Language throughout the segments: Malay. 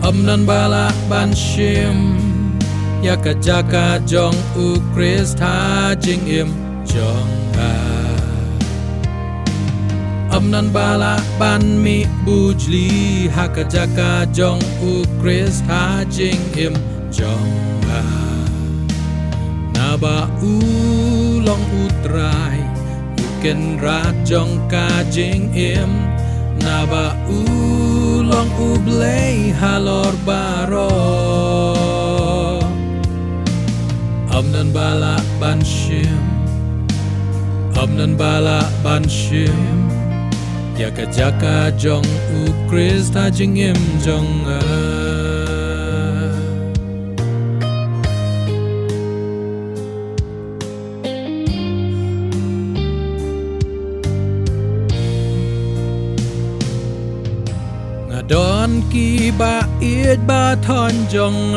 Nan bala ban shim ya ka jaka jong u Chris tha jing im jong nan bala ban mi bujli ha ka jaka jong u Chris tha jing im jong na ba u long u trai u ken rat jong ka jing im na ba u long u blay halor baro nan bala ban shim nan bala ban shim ya ka jaka jong u Chris ta jing im jong Don ki ba it ba thon jong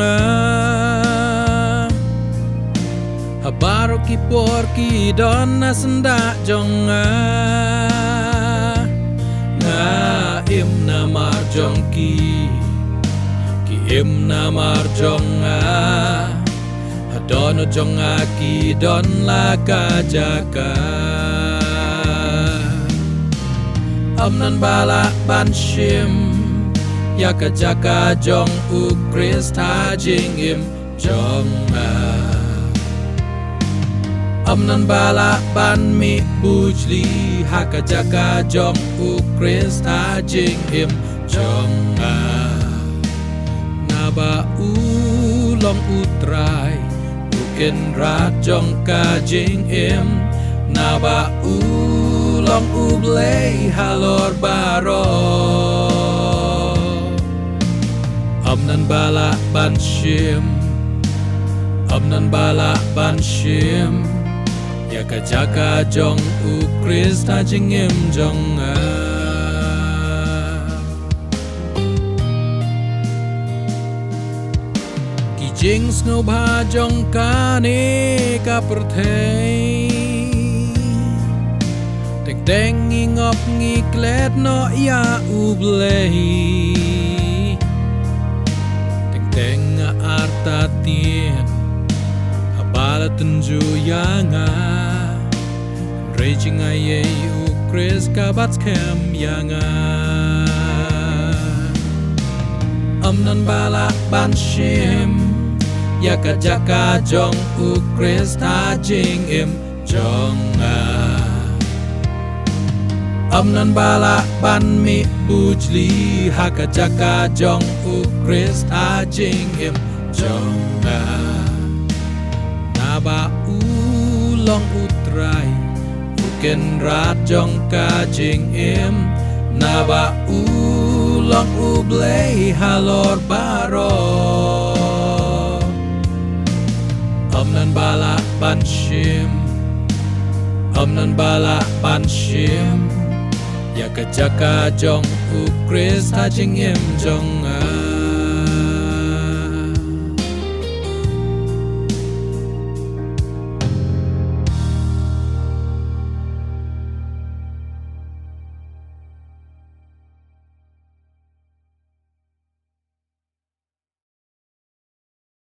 habaro ki por ki don na senda jong nga im na mar jong ki im na mar jong don jong ki don la ka jaka nan bala ban shim ya ka jaka jong u Chris tha jing im jong nan bala ban mi bujli ha ka jaka jong u Chris tha jing im jong na ba u long u trai u ken rat jong ka jing im na ba u long u blay halor baro nan bala ban shim nan bala ban shim ya ka jaka jong u Chris ta jing im jong ki jing snow ba jong ka ne ka perthei tek deng ngi ngop ngi klet no ya u blay teng arta tien habala tenju yanga raging aye u Chris ka bats kem yanga nan bala ban shim ya ka jaka jong u Chris ta jing im jong nan bala ban mi bujli ha ka jaka jong u Chris tha jing im jong na ba u long u trai u ken rat jong ka jing im na ba u long u blay halor baro nan bala ban shim nan bala ban shim ya ka jaka jong u Chris tha jing im jong